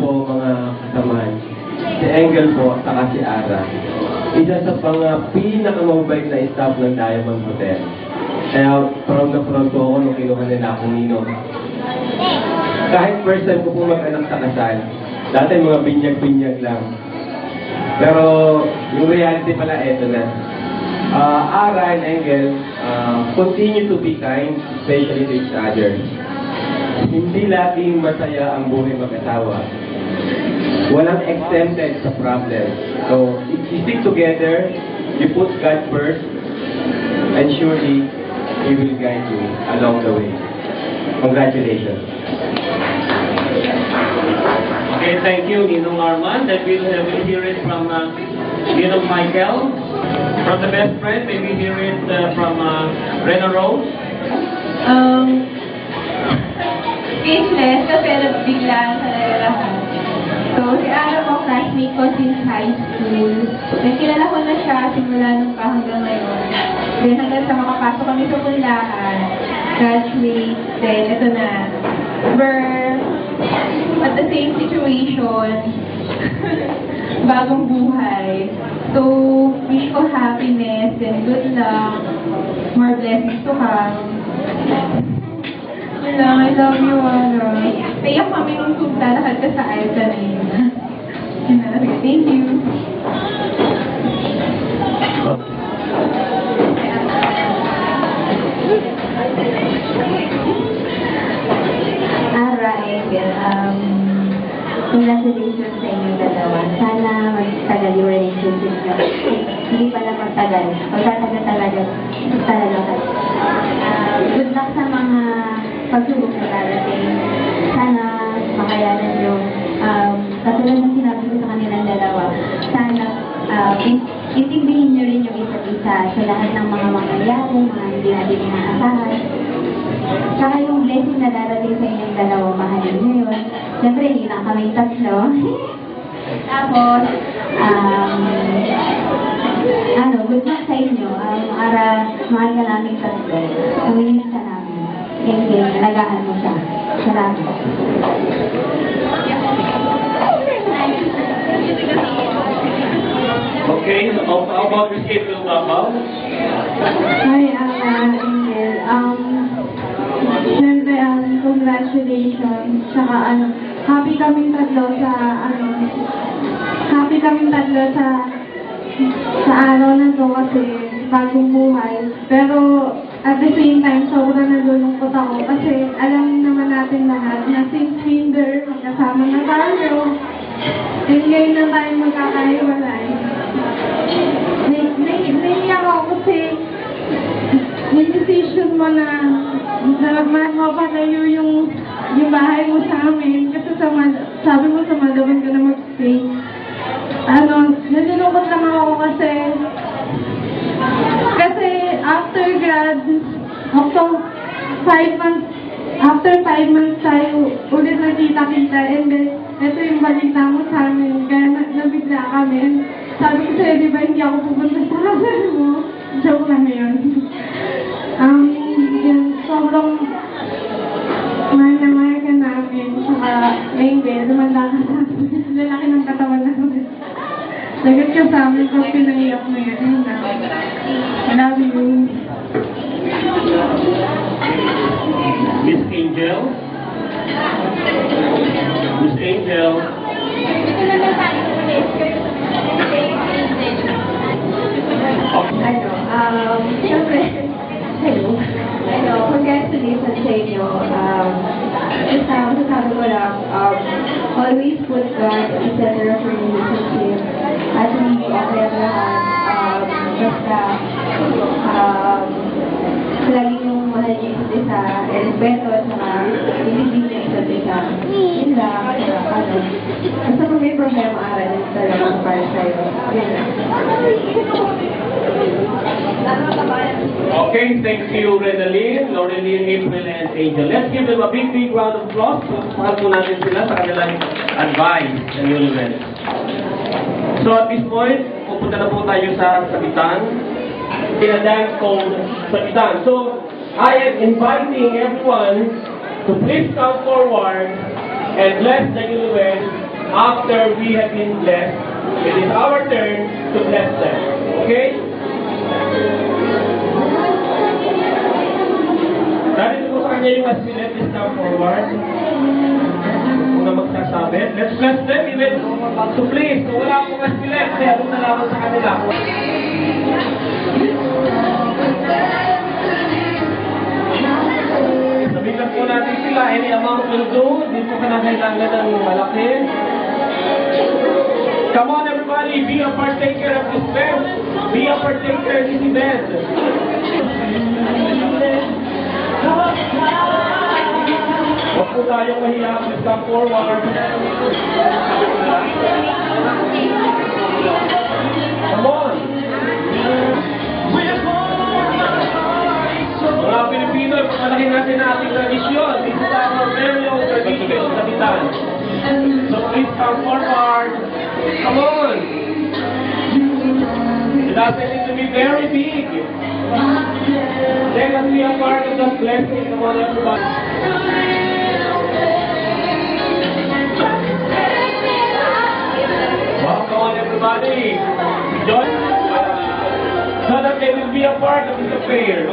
po, mga kasamahan, si Engel po, saka si Ara, isa sa pinakamabait na staff ng Diamond Hotel. Kaya proud na proud po ako nung kinuha nila akong ninong. Kahit first time ko po mag-anak sa kasal, dati mga binyag-binyag lang. Pero yung reality pala, eto na. Ara and Engel, continue to be kind, especially to each other. Hindi laging masaya ang buhay mag-asawa. Walang exempted sa problem. So, if you stick together, you put God first, and surely, He will guide you along the way. Congratulations. Okay, thank you, Ninong Arman. That we'll hear it from Ninong Michael. From the best friend, maybe hear it from Rena Rose. Speechless kasi biglaan talaga lahat. So, si Ara ko, classmate ko since high school. Nakilala ko na siya simula nung pa hanggang ngayon. Then hanggang sa makapasok kami sa kundahan, graduate, then ito na. We're at the same situation, bagong buhay. So, wish ko happiness and good luck, more blessings to come. Wala, I love you, Ara. Payak kami nung lalakad ka sa Alta na yun. Thank you. Ara, Engel, congratulations sa inyong dalawa. Sana magtagal yung relationship nyo. Hindi pala magtagal. Magtatagal talaga. Good luck sa mga pagsubok na darating. Sana makayanan nyo. Katulad ng sinabi ko sa kanilang dalawa, sana intindihin nyo rin yung isa't isa sa lahat ng mga mangyayari, mga hindi natin inaasahan. Saka yung blessing na darating sa inyong dalawa, mahalin nyo yun. Siyempre, hindi lang kami tatlo. Tapos, good luck sa inyo. Ara, mahal ka namin tatlo. Uminis ka namin. Engel, alagaan mo siya. Salamat. Okay, how about your schedule, Papa? Hi, Engel. Siyempre, congratulations. Saka, happy kaming tatlo sa araw na to kasi bagong buhay. Pero, at the same time, sobrang nalulungkot ako kasi alam naman natin lahat na since Tinder, magkasama na tayo. And ngayon na tayo magkakahiwalay. Naiiyak ako kasi yung decision mo na mapatayo yung bahay mo sa amin kasi sabi mo sa Madawan ka na mag-stay. Nalulungkot lang ako kasi after grad, after 5 months tayo ulit nagkita-kita and then ito yung balita mo sa amin kaya nabigla kami. Sabi ko sa'yo, di ba hindi ako pupunta sa kasal mo? Joke lang yun. Sobrang mahal na mahal ka namin. Saka, Engel, lumanda ka sa amin. Lalaki ng katawan namin. Lagat ka sa amin kung pinaiyak mo yun. I love you. Miss Angel? Miss Angel? Siyempre, hello, congratulations sa inyo. Sasabi ko lang, always put God in the center of your relationship. At hindi okay ang lahat. Basta, lagi yung mahal niyo isa't isa, respeto at saka ilibig niyo isa't isa. Yun lang, basta kung may problema, aral yun talaga para sa'yo. Yun lang. Okay, thank you, Renalyn, Laureline, April, and Angel. Let's give them a big round of applause. Mahal po natin sila sa kanilang advice sa newlyweds. So at this point, pupunta na po tayo sa sabitan. Tinadance called sabitan. So, I am inviting everyone to please come forward and bless the newlyweds after we have been blessed. It is our turn to bless them. Okay? Dahil po sa kanya yung as we let this come forward. Kung na magsasabi, let's bless them even. So please, kung wala akong as we let, kaya anong nalaman sa kanila? Sabihin po natin sila, any amount will do. Di po ka na kailangan ng malaki. Come on everybody, be a partaker of this bed. Be a partaker of this event. Huwag po tayong mahiya. Please come forward. Come on. Mga Pilipino, pagpalakin natin ang ating tradisyon. This is our very own tradition, kapitan. So please come forward. Come on. It doesn't need to be very big. Let us be a part of the blessing. Come on, everybody. Well, come on, everybody. Join so that they will be a part of the prayer.